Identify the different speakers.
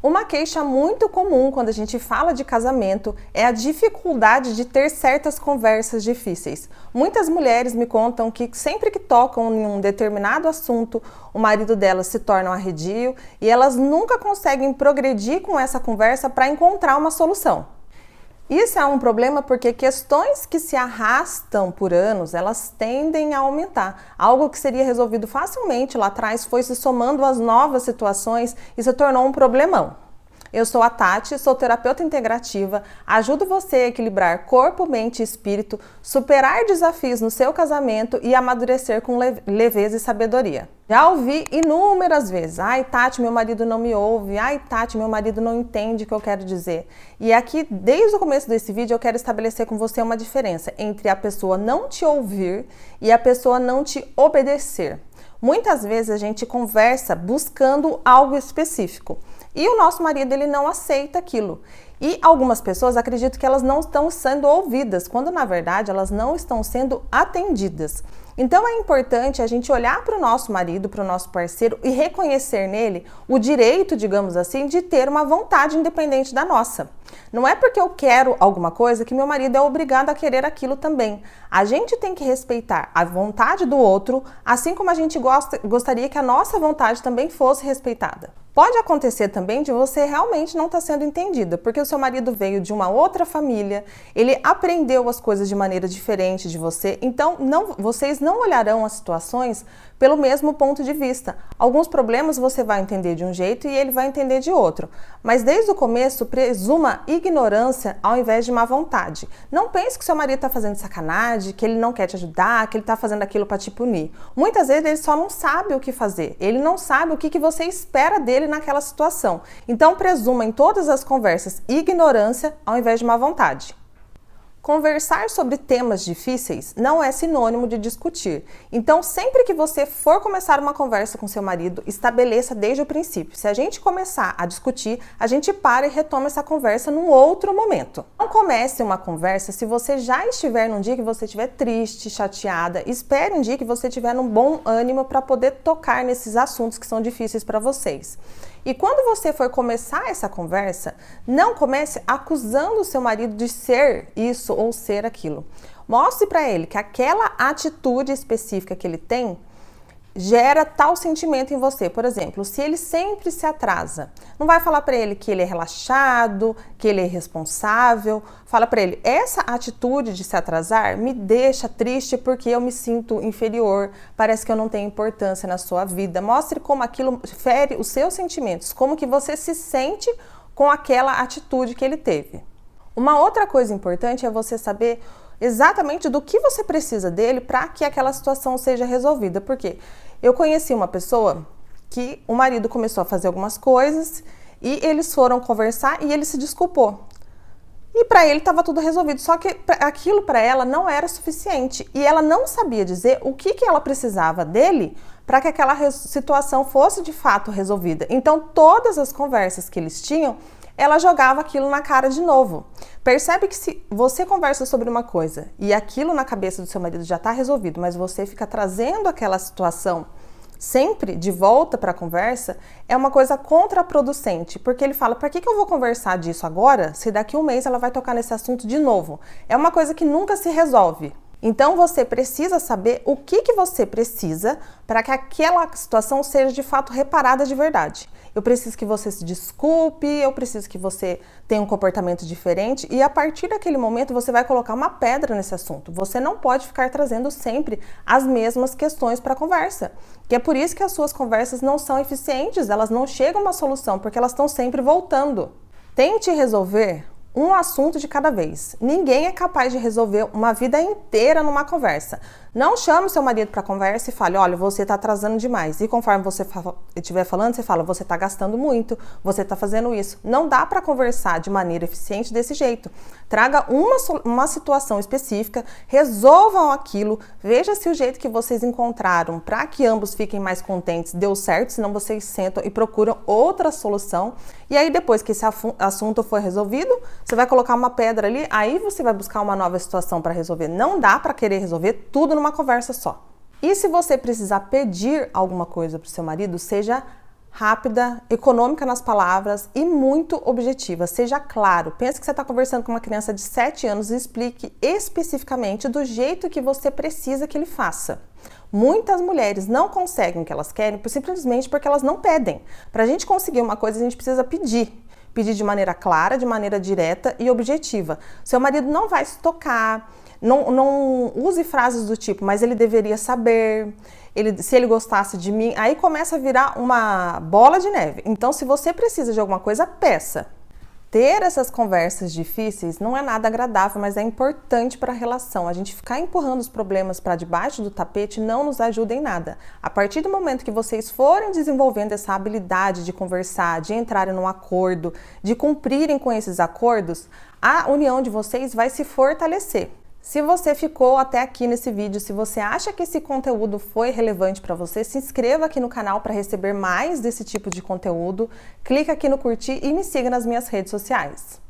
Speaker 1: Uma queixa muito comum quando a gente fala de casamento é a dificuldade de ter certas conversas difíceis. Muitas mulheres me contam que sempre que tocam em um determinado assunto, o marido delas se torna um arredio e elas nunca conseguem progredir com essa conversa para encontrar uma solução. Isso é um problema porque questões que se arrastam por anos, elas tendem a aumentar. Algo que seria resolvido facilmente lá atrás foi se somando às novas situações e se tornou um problemão. Eu sou a Tati, sou terapeuta integrativa, ajudo você a equilibrar corpo, mente e espírito, superar desafios no seu casamento e amadurecer com leveza e sabedoria. Já ouvi inúmeras vezes, ai Tati, meu marido não me ouve, ai Tati, meu marido não entende o que eu quero dizer. E aqui, desde o começo desse vídeo, eu quero estabelecer com você uma diferença entre a pessoa não te ouvir e a pessoa não te obedecer. Muitas vezes a gente conversa buscando algo específico e o nosso marido ele não aceita aquilo. E algumas pessoas acreditam que elas não estão sendo ouvidas, quando na verdade elas não estão sendo atendidas. Então é importante a gente olhar para o nosso marido, para o nosso parceiro e reconhecer nele o direito, digamos assim, de ter uma vontade independente da nossa. Não é porque eu quero alguma coisa que meu marido é obrigado a querer aquilo também. A gente tem que respeitar a vontade do outro, assim como a gente gostaria que a nossa vontade também fosse respeitada. Pode acontecer também de você realmente não estar sendo entendida, porque o seu marido veio de uma outra família, ele aprendeu as coisas de maneira diferente de você, então vocês não olharão as situações pelo mesmo ponto de vista. Alguns problemas você vai entender de um jeito e ele vai entender de outro, mas desde o começo presuma ignorância ao invés de má vontade. Não pense que seu marido está fazendo sacanagem, que ele não quer te ajudar, que ele está fazendo aquilo para te punir. Muitas vezes ele só não sabe o que fazer, ele não sabe o que você espera dele naquela situação. Então presuma em todas as conversas ignorância ao invés de má vontade. Conversar sobre temas difíceis não é sinônimo de discutir. Então, sempre que você for começar uma conversa com seu marido, estabeleça desde o princípio. Se a gente começar a discutir, a gente para e retoma essa conversa num outro momento. Não comece uma conversa se você já estiver num dia que você estiver triste, chateada. Espere um dia que você estiver num bom ânimo para poder tocar nesses assuntos que são difíceis para vocês. E quando você for começar essa conversa, não comece acusando o seu marido de ser isso ou ser aquilo. Mostre para ele que aquela atitude específica que ele tem gera tal sentimento em você. Por exemplo, se ele sempre se atrasa, não vai falar para ele que ele é relaxado, que ele é irresponsável. Fala para ele, essa atitude de se atrasar me deixa triste porque eu me sinto inferior, parece que eu não tenho importância na sua vida. Mostre como aquilo fere os seus sentimentos, como que você se sente com aquela atitude que ele teve. Uma outra coisa importante é você saber exatamente do que você precisa dele para que aquela situação seja resolvida. Porque eu conheci uma pessoa que o marido começou a fazer algumas coisas e eles foram conversar e ele se desculpou. E para ele estava tudo resolvido, só que aquilo para ela não era suficiente e ela não sabia dizer o que ela precisava dele para que aquela situação fosse de fato resolvida. Então todas as conversas que eles tinham, ela jogava aquilo na cara de novo. Percebe que se você conversa sobre uma coisa e aquilo na cabeça do seu marido já está resolvido, mas você fica trazendo aquela situação sempre de volta para a conversa, é uma coisa contraproducente, porque ele fala, para que eu vou conversar disso agora, se daqui a um mês ela vai tocar nesse assunto de novo? É uma coisa que nunca se resolve. Então você precisa saber o que você precisa para que aquela situação seja de fato reparada de verdade. Eu preciso que você se desculpe, eu preciso que você tenha um comportamento diferente e a partir daquele momento você vai colocar uma pedra nesse assunto. Você não pode ficar trazendo sempre as mesmas questões para a conversa. Que é por isso que as suas conversas não são eficientes, elas não chegam a uma solução, porque elas estão sempre voltando. Tente resolver um assunto de cada vez. Ninguém é capaz de resolver uma vida inteira numa conversa. Não chame o seu marido para conversa e fale, olha, você está atrasando demais. E conforme você estiver falando, você fala, você está gastando muito, você está fazendo isso. Não dá para conversar de maneira eficiente desse jeito. Traga uma situação específica, resolvam aquilo, veja se o jeito que vocês encontraram para que ambos fiquem mais contentes deu certo, senão vocês sentam e procuram outra solução. E aí depois que esse assunto for resolvido, você vai colocar uma pedra ali, aí você vai buscar uma nova situação para resolver. Não dá para querer resolver tudo numa conversa só. E se você precisar pedir alguma coisa para o seu marido, seja rápida, econômica nas palavras e muito objetiva. Seja claro, pense que você está conversando com uma criança de 7 anos e explique especificamente do jeito que você precisa que ele faça. Muitas mulheres não conseguem o que elas querem simplesmente porque elas não pedem. Para a gente conseguir uma coisa, a gente precisa pedir. Pedir de maneira clara, de maneira direta e objetiva. Seu marido não vai se tocar, não use frases do tipo, mas ele deveria saber, se ele gostasse de mim, aí começa a virar uma bola de neve. Então, se você precisa de alguma coisa, peça. Ter essas conversas difíceis não é nada agradável, mas é importante para a relação. A gente ficar empurrando os problemas para debaixo do tapete não nos ajuda em nada. A partir do momento que vocês forem desenvolvendo essa habilidade de conversar, de entrarem num acordo, de cumprirem com esses acordos, a união de vocês vai se fortalecer. Se você ficou até aqui nesse vídeo, se você acha que esse conteúdo foi relevante para você, se inscreva aqui no canal para receber mais desse tipo de conteúdo, clica aqui no curtir e me siga nas minhas redes sociais.